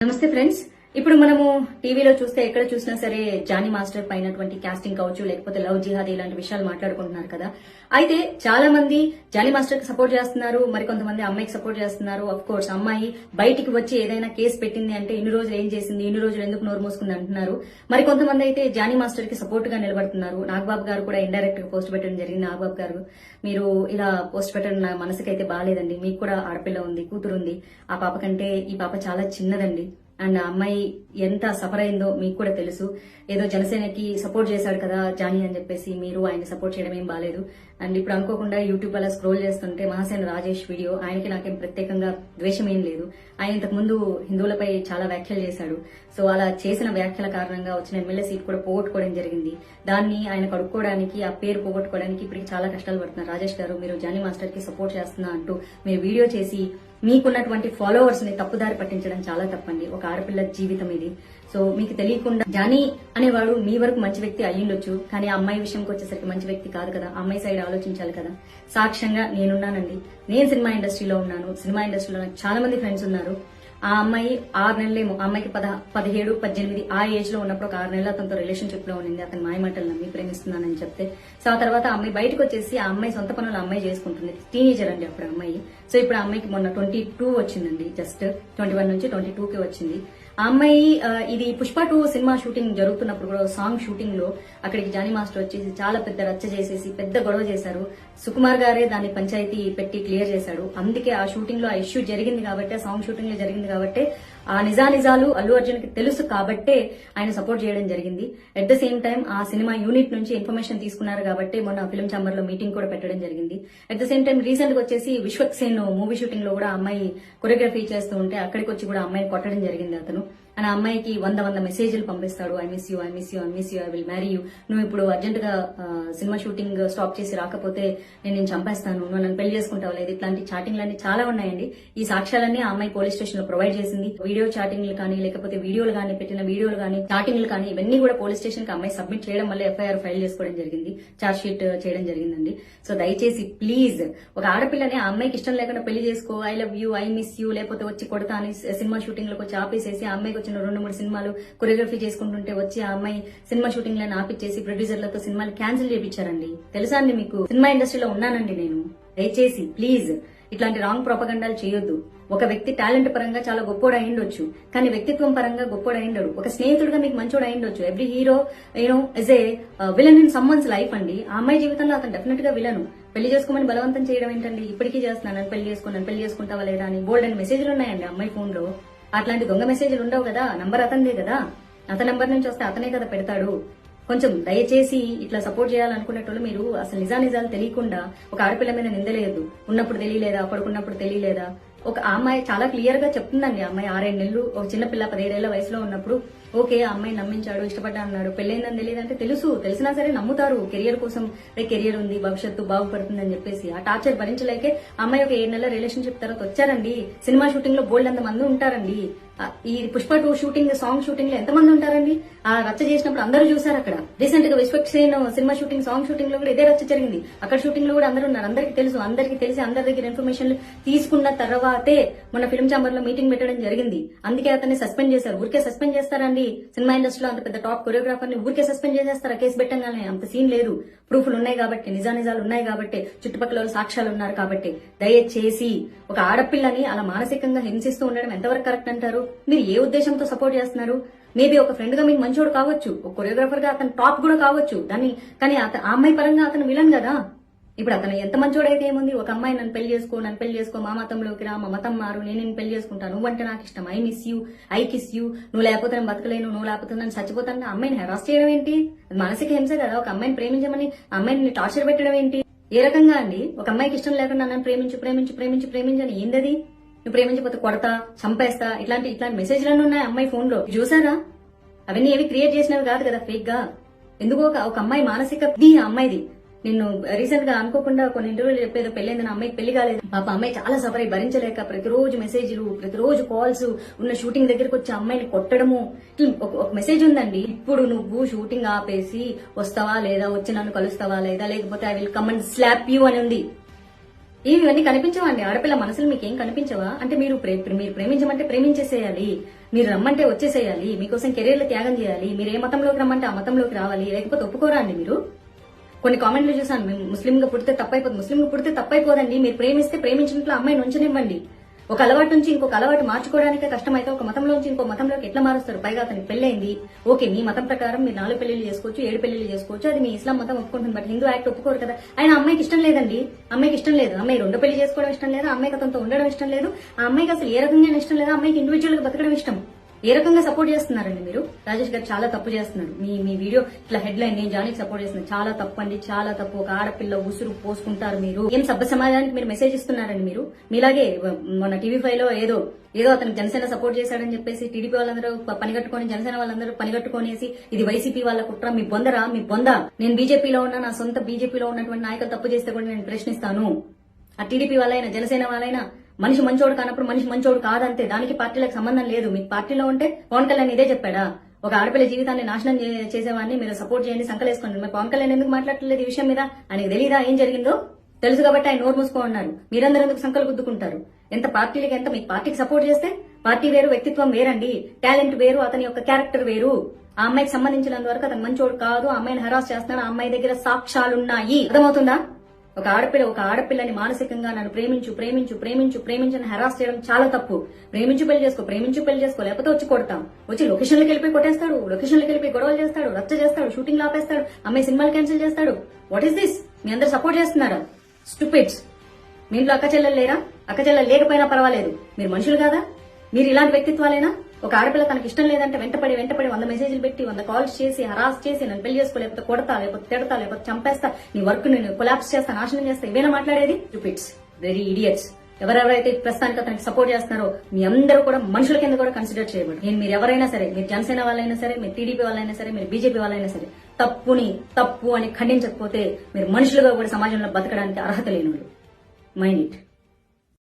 నమస్తే ఫ్రెండ్స్. ఇప్పుడు మనము టీవీలో చూస్తే ఎక్కడ చూసినా సరే జానీ మాస్టర్ పైనటువంటి కాస్టింగ్ కావచ్చు, లేకపోతే లవ్ జిహాద్ ఇలాంటి విషయాలు మాట్లాడుకుంటున్నారు కదా. అయితే చాలా మంది జానీ మాస్టర్ కి సపోర్ట్ చేస్తున్నారు, మరి కొంతమంది అమ్మాయికి సపోర్ట్ చేస్తున్నారు. అఫ్ కోర్స్ అమ్మాయి బయటికి వచ్చి ఏదైనా కేసు పెట్టింది అంటే ఇన్ని రోజులు ఏం చేసింది, ఇన్ని రోజులు ఎందుకు నోరు మూసుకుంది అంటున్నారు. మరి కొంతమంది అయితే జానీ మాస్టర్ కి సపోర్ట్ గా నిలబడుతున్నారు. నాగబాబు గారు కూడా ఇండైరెక్ట్ గా పోస్ట్ పెట్టడం జరిగింది. నాగబాబు గారు, మీరు ఇలా పోస్ట్ పెట్టడం నా మనసుకైతే బాగాలేదండి. మీకు కూడా ఆడపిల్ల ఉంది, కూతురు ఉంది. ఆ పాప కంటే ఈ పాప చాలా చిన్నదండి. అండ్ ఆ అమ్మాయి ఎంత సఫర్ అయిందో మీకు కూడా తెలుసు. ఏదో జనసేనకి సపోర్ట్ చేశాడు కదా జానీ అని చెప్పేసి మీరు ఆయన సపోర్ట్ చేయడం ఏం బాలేదు. అండ్ ఇప్పుడు అనుకోకుండా యూట్యూబ్ అలా స్క్రోల్ చేస్తుంటే మహాసేన రాజేష్ వీడియో, ఆయనకి నాకేం ప్రత్యేకంగా ద్వేషం ఏం లేదు. ఆయన ఇంతకు ముందు హిందువులపై చాలా వ్యాఖ్యలు చేశాడు. సో అలా చేసిన వ్యాఖ్యల కారణంగా వచ్చిన ఎమ్మెల్యే సీట్ కూడా పోగొట్టుకోవడం జరిగింది. దాన్ని ఆయన కడుక్కోవడానికి, ఆ పేరు పోగొట్టుకోవడానికి ఇప్పటికి చాలా కష్టాలు పడుతున్నారు. రాజేష్ గారు, మీరు జానీ మాస్టర్ కి సపోర్ట్ చేస్తున్నా అంటూ మీరు వీడియో చేసి మీకున్నటువంటి ఫాలోవర్స్ ని తప్పుదారి పట్టించడం చాలా తప్పండి. ఒక ఆడపిల్ల జీవితం ఇది. సో మీకు తెలియకుండా జానీ అనేవాడు మీ వరకు మంచి వ్యక్తి అయ్యుండొచ్చు, కానీ ఆ అమ్మాయి విషయంకి వచ్చేసరికి మంచి వ్యక్తి కాదు కదా. అమ్మాయి సైడ్ ఆలోచించాలి కదా. సాక్ష్యంగా నేనున్నానండి. నేను సినిమా ఇండస్ట్రీలో ఉన్నాను. సినిమా ఇండస్ట్రీలో నాకు చాలా మంది ఫ్రెండ్స్ ఉన్నారు. ఆ అమ్మాయి 6 నెలలేమో, ఆ అమ్మాయికి 17, 18 ఆ ఏజ్ లో ఉన్నప్పుడు ఒక 6 నెలలు అతనితో రిలేషన్షిప్ లో ఉండింది. అతని మాయమాటలు నమ్మి ప్రేమిస్తున్నానని చెప్తే, సో ఆ తర్వాత ఆ అమ్మాయి బయటకు వచ్చేసి ఆ అమ్మాయి సొంత పనులు అమ్మాయి చేసుకుంటుంది. టీనేజర్ అండి అప్పుడు అమ్మాయి. సో ఇప్పుడు ఆ అమ్మాయికి మొన్న 22 వచ్చిందండి. జస్ట్ 21 నుంచి 22కి వచ్చింది. ఆ అమ్మాయి ఇది పుష్ప 2 సినిమా షూటింగ్ జరుగుతున్నప్పుడు కూడా సాంగ్ షూటింగ్ లో అక్కడికి జానీ మాస్టర్ వచ్చేసి చాలా పెద్ద రచ్చ చేసేసి పెద్ద గొడవ చేశారు. సుకుమార్ గారే దాన్ని పంచాయతీ పెట్టి క్లియర్ చేశాడు. అందుకే ఆ షూటింగ్ లో ఆ ఇష్యూ జరిగింది కాబట్టి, ఆ సాంగ్ షూటింగ్ లో జరిగింది కాబట్టి, ఆ నిజాలు అల్లు అర్జున్ కి తెలుసు కాబట్టే ఆయన సపోర్ట్ చేయడం జరిగింది. అట్ ద సేమ్ టైం ఆ సినిమా యూనిట్ నుంచి ఇన్ఫర్మేషన్ తీసుకున్నారు కాబట్టి మొన్న ఫిల్మ్ ఛాంబర్ లో మీటింగ్ కూడా పెట్టడం జరిగింది. At the same time recent గా వచ్చేసి విశ్వక్సేన్ మూవీ షూటింగ్ లో కూడా అమ్మాయి కొరియోగ్రఫీ చేస్తూ ఉంటే అక్కడికి వచ్చి కూడా అమ్మాయిని కొట్టడం జరిగింది అతను. అండ్ ఆ అమ్మాయికి 100 మెసేజ్లు పంపిస్తాడు. I miss you, I miss you, I miss you, I will marry you. నువ్వు ఇప్పుడు అర్జెంట్ గా సినిమా షూటింగ్ స్టాప్ చేసి రాకపోతే నేను చంపేస్తాను, నువ్వు నన్ను పెళ్లి చేసుకుంటావు లేదు. ఇట్లాంటి చాటింగ్లన్నీ చాలా ఉన్నాయండి. ఈ సాక్ష్యాలన్నీ ఆ అమ్మాయి పోలీస్ స్టేషన్ లో ప్రొవైడ్ చేసింది. వీడియో చాటింగ్లు కానీ, లేకపోతే వీడియోలు కానీ, పెట్టిన వీడియోలు కానీ, చాటింగ్లు కానీ, ఇవన్నీ కూడా పోలీస్ స్టేషన్ కి అమ్మాయి సబ్మిట్ చేయడం వల్ల ఎఫ్ఐఆర్ ఫైల్ చేసుకోవడం జరిగింది. చార్జ్ షీట్ చేయడం జరిగిందండి. సో దయచేసి ప్లీజ్, ఒక ఆడపిల్లని ఆ అమ్మాయికి ఇష్టం లేకుండా పెళ్లి చేసుకో, I love you, I miss you, లేకపోతే వచ్చి కొడతా అని సినిమా షూటింగ్ లోకి వచ్చి ఆపేసేసి ఆ అమ్మాయికి వచ్చిన 2-3 సినిమాలు కొరియోగ్రఫీ చేసుకుంటుంటే వచ్చి ఆ అమ్మాయి సినిమా షూటింగ్ లను ఆపిచ్చేసి ప్రొడ్యూసర్లతో సినిమాలు క్యాన్సిల్ చేయించారండి. తెలుసా అండి మీకు? సినిమా ఇండస్ట్రీలో ఉన్నానండి నేను. దయచేసి ప్లీజ్ ఇట్లాంటి రాంగ్ ప్రొపగండాలు చేయొద్దు. ఒక వ్యక్తి టాలెంట్ పరంగా చాలా గొప్పోడు అయిండొచ్చు, కానీ వ్యక్తిత్వం పరంగా గొప్పోడు అయిండడు. ఒక స్నేహితుడుగా మీకు మంచోడు అయిండొచ్చు. Every hero is a villain in someone's life అండి. ఆ అమ్మాయి జీవితంలో అతను డెఫినెట్ గా విలను. పెళ్లి చేసుకోమని బలవంతం చేయడం ఏంటండి? ఇప్పటికీ చేస్తున్నాను, నన్ను పెళ్లి చేసుకుంటావా లేదా అని బోల్డ్ అని మెసేజ్లు ఉన్నాయండి అమ్మాయి ఫోన్ లో. అట్లాంటి దొంగ మెసేజ్లు ఉండవు కదా. నంబర్ అతనిదే కదా, అతని నంబర్ నుంచి వస్తే అతనే కదా పెడతాడు. కొంచెం దయచేసి ఇట్లా సపోర్ట్ చేయాలనుకునేటోళ్ళు మీరు అసలు నిజాలు తెలియకుండా ఒక ఆడపిల్ల మీద నిందలేయద్దు. ఉన్నప్పుడు తెలియలేదా, పడుకున్నప్పుడు తెలియలేదా? ఒక అమ్మాయి చాలా క్లియర్ గా చెప్తుందండి. అమ్మాయి 6 నెలలు ఒక చిన్నపిల్ల 17 ఏళ్ల వయసులో ఉన్నప్పుడు ఓకే ఆ అమ్మాయి నమ్మించాడు, ఇష్టపడ్డా అన్నాడు. పెళ్ళైందని తెలియదంటే తెలిసినా సరే నమ్ముతారు. కెరియర్ కోసం కెరియర్ ఉంది, భవిష్యత్తు బాగుపడుతుందని చెప్పేసి ఆ టార్చర్ భరించలేకే అమ్మాయి ఒక 7 నెలల రిలేషన్షిప్ తర్వాత వచ్చారండి. సినిమా షూటింగ్ లో బోల్డ్ అంత మంది ఉంటారండి. ఈ పుష్ప 2 షూటింగ్, సాంగ్ షూటింగ్ లో ఎంతమంది ఉంటారండి? ఆ రచ్చ చేసినప్పుడు అందరూ చూసారు. అక్కడ రీసెంట్ గా Vishwaksen cinema shooting, song shooting లో కూడా ఇదే రచ్చ జరిగింది. అక్కడ షూటింగ్ లో కూడా అందరూ ఉన్నారు. అందరికి తెలిసి అందరి దగ్గర ఇన్ఫర్మేషన్ తీసుకున్న తర్వాతే మొన్న ఫిల్మ్ ఛాంబర్ లో మీటింగ్ పెట్టడం జరిగింది. అందుకే అతన్ని సస్పెండ్ చేశారు. ఊరికే సస్పెండ్ చేస్తారండి? సినిమా ఇండస్ట్రీలో అంత పెద్ద టాప్ కొరియోగ్రాఫర్ ని ఊరికే సస్పెండ్ చేసేస్తారా? కేసు పెట్టంగానే? అంత సీన్ లేదు. ప్రూఫ్లు ఉన్నాయి కాబట్టి, నిజాలు ఉన్నాయి కాబట్టి, చుట్టుపక్కల సాక్ష్యాలు ఉన్నారు కాబట్టి, దయచేసి ఒక ఆడపిల్లని అలా మానసికంగా హింసిస్తూ ఉండడం ఎంతవరకు కరెక్ట్ అంటారు? మీరు ఏ ఉద్దేశంతో సపోర్ట్ చేస్తున్నారు? మేబీ ఒక ఫ్రెండ్ గా మీకు మంచోడు కావచ్చు, ఒక కొరియోగ్రాఫర్ గా అతను టాప్ కూడా కావచ్చు, కానీ ఆ అమ్మాయి పరంగా అతను విలన్ కదా. ఇప్పుడు అతను ఎంత మంచోడైతే ఏముంది? ఒక అమ్మాయి నన్ను పెళ్లి చేసుకో, మా మతంలోకి రా, మా మతం మారు, నేను పెళ్లి చేసుకుంటాను, నువ్వంటే నాకు ఇష్టం, I miss you, I kiss you, నువ్వు లేకపోతే నేను బతకలేను, నువ్వు లేకపోతే నేను చచ్చిపోతాను. అమ్మాయిని హెరాస్ చేయడం ఏంటి? మానసిక హింస కదా. ఒక అమ్మాయిని ప్రేమించమని అమ్మాయిని టార్చర్ పెట్టడం ఏంటి? ఏ రకంగా అండి? ఒక అమ్మాయికి ఇష్టం లేకుండా నన్ను ప్రేమించని ఏందది? నువ్వు ప్రేమించకపోతే కొడతా, చంపేస్తా, ఇట్లాంటి మెసేజ్లన్నీ ఉన్నాయి అమ్మాయి ఫోన్ లో. చూసారా? అవన్నీ ఏవి క్రియేట్ చేసినవి కాదు కదా ఫేక్ గా. ఎందుకో ఒక అమ్మాయి మానసిక అమ్మాయిది. నిన్ను రీసెంట్ గా అనుకోకుండా కొన్ని ఇంటర్వ్యూలు చెప్పేదో పెళ్ళైంది, నా అమ్మాయికి పెళ్లి కాలేదు. పాప అమ్మాయి చాలా సఫర్ అయి భరించలేక ప్రతిరోజు మెసేజ్లు, ప్రతిరోజు కాల్స్, ఉన్న షూటింగ్ దగ్గరకు వచ్చి అమ్మాయిని కొట్టడము. ఒక మెసేజ్ ఉందండి, ఇప్పుడు నువ్వు షూటింగ్ ఆపేసి వస్తావా లేదా, వచ్చి నన్ను కలుస్తావా లేదా, లేకపోతే I will come and slab you అని ఉంది. ఇవన్నీ కనిపించవండి. ఆడపిల్ల మనసులు మీకేం కనిపించవా? అంటే మీరు ప్రేమించమంటే ప్రేమించేసేయాలి. మీరు రమ్మంటే వచ్చేసేయాలి, మీకోసం కెరీర్లు త్యాగం చేయాలి, మీరు ఏ మతంలోకి రమ్మంటే ఆ మతంలోకి రావాలి, లేకపోతే ఒప్పుకోరా అండి మీరు? కొన్ని కామెంట్లు చూసాను, మేము ముస్లింగా పుడితే తప్పైపోతుంది. ముస్లింగా పుడితే తప్పైపోదండి, మీరు ప్రేమిస్తే ప్రేమించినట్లు అమ్మాయిని ఉంచనివ్వండి. ఒక అలవాటు నుంచి ఇంకొక అలవాటు మార్చుకోవడానికే కష్టమైతే ఒక మతంలోంచి ఇంకో మతంలోకి ఎట్లా మారుస్తారు? పైగా అతనికి పెళ్ళైంది, ఓకే మీ మతం ప్రకారం మీరు 4 పెళ్లిళ్ళు చేసుకోవచ్చు, 7 పెళ్లిళ్ళు చేసుకోవచ్చు, అది మీ ఇస్లాం మతం ఒప్పుకుంటుంది. బట్ హిందూ యాక్ట్ ఒప్పుకోరు కదా. ఆయన అమ్మాయికి ఇష్టం లేదండి, అమ్మాయికి ఇష్టం లేదు, అమ్మాయి 2 పెళ్లి చేసుకోవడం ఇష్టం లేదు, అమ్మాయికి అతనితో ఉండడం ఇష్టం లేదు, ఆ అమ్మాయికి అసలు ఏ రకంగా ఇష్టం లేదు, అమ్మాయికి ఇండివిజువల్ గా బతకడం ఇష్టం. ఏ రకంగా సపోర్ట్ చేస్తున్నారండి మీరు? రాజేష్ గారు చాలా తప్పు చేస్తున్నారు. మీ వీడియో ఇట్లా హెడ్ లైన్ నేను జానీకి సపోర్ట్ చేస్తున్నాను, చాలా తప్పు అండి, చాలా తప్పు. ఒక ఆడపిల్ల ఉసురు పోసుకుంటారు మీరు. ఏం సభ్య సమాజానికి మీరు మెసేజ్ ఇస్తున్నారండి మీరు? మీలాగే మన టీవీ5 లో ఏదో అతను జనసేన సపోర్ట్ చేశాడని చెప్పేసి టీడీపీ వాళ్ళందరూ పనిగట్టుకొని, జనసేన వాళ్ళందరూ పనిగట్టుకొనేసి ఇది వైసీపీ వాళ్ళ కుట్ర, మీ బొందరా, మీ బొంద. నేను బీజేపీలో ఉన్నా, నా సొంత బీజేపీలో ఉన్నటువంటి నాయకులు తప్పు చేస్తే కూడా నేను ప్రశ్నిస్తాను. ఆ టీడీపీ వాళ్ళైనా జనసేన వాళ్ళైనా మనిషి మంచోడు కానప్పుడు మనిషి మంచోడు కాదంతే. దానికి పార్టీలకు సంబంధం లేదు. మీకు పార్టీలో ఉంటే పవన్ కళ్యాణ్ ఇదే చెప్పాడా? ఒక ఆడపిల్ల జీవితాన్ని నాశనం చేసేవాడిని మీరు సపోర్ట్ చేయండి, సంకలేసుకోండి. మరి పవన్ కళ్యాణ్ ఎందుకు మాట్లాడలేదు ఈ విషయం మీద? ఆయనకు తెలీదా ఏం జరిగిందో? తెలుసు కాబట్టి ఆయన నోరు మూసుకో ఉన్నారు. మీరందరూ ఎందుకు సంకలు గుద్దుకుంటారు? ఎంత పార్టీలకి ఎంత మీకు పార్టీకి సపోర్ట్ చేస్తే పార్టీ వేరు, వ్యక్తిత్వం వేరండి. టాలెంట్ వేరు, అతని యొక్క క్యారెక్టర్ వేరు. ఆ అమ్మాయికి సంబంధించినంత వరకు అతను మంచోడు కాదు, ఆ అమ్మాయిని హరాస్ చేస్తున్నాడు, ఆ అమ్మాయి దగ్గర సాక్ష్యాలున్నాయి. అర్థమవుతుందా? ఒక ఆడపిల్లని మానసికంగా నన్ను ప్రేమించని హెరాస్ చేయడం చాలా తప్పు. ప్రేమించు పెళ్లి చేసుకో, లేకపోతే వచ్చి కొడతాం. వచ్చి లొకేషన్లకు వెళ్ళిపోయి కొట్టేస్తాడు, లొకేషన్లకు వెళ్ళిపోయి గొడవలు చేస్తాడు, రచ్చ చేస్తాడు, షూటింగ్ ఆపేస్తాడు, అమ్మాయి సినిమాలు క్యాన్సిల్ చేస్తాడు. What is this? మీ అందరు సపోర్ట్ చేస్తున్నారా? స్టూపిడ్స్. మీ ఇంట్లో అక్క చెల్లెలు లేరా? అక్క చెల్లెలు లేకపోయినా పర్వాలేదు, మీరు మనుషులు కాదా? మీరు ఇలాంటి వ్యక్తిత్వాలేనా? ఒక ఆడపిల్ల తనకి ఇష్టం లేదంటే వెంటపడి 100 మెసేజ్లు పెట్టి 100 కాల్స్ చేసి హరాస్ చేసి నన్ను పెళ్లి చేసుకో, లేకపోతే కొడతా, లేకపోతే తిడతా, లేకపోతే చంపేస్తా, నీ వర్క్ నేను కొలాప్స్ చేస్తా, నాశనం చేస్తా, ఇవేనా మాట్లాడేది? Stupids, very idiots. ఎవరెవరైతే ప్రస్తుతానికి అతనికి సపోర్ట్ చేస్తున్నారో మీ అందరూ కూడా మనుషుల కింద కూడా కన్సిడర్ చేయబడి. నేను మీరు ఎవరైనా సరే, మీరు జనసేన వాళ్ళైనా సరే, మీరు టీడీపీ వాళ్ళైనా సరే, మీరు బీజేపీ వాళ్ళైనా సరే, తప్పు అని ఖండించకపోతే మీరు మనుషులుగా కూడా సమాజంలో బతకడానికి అర్హత లేని. Mind it.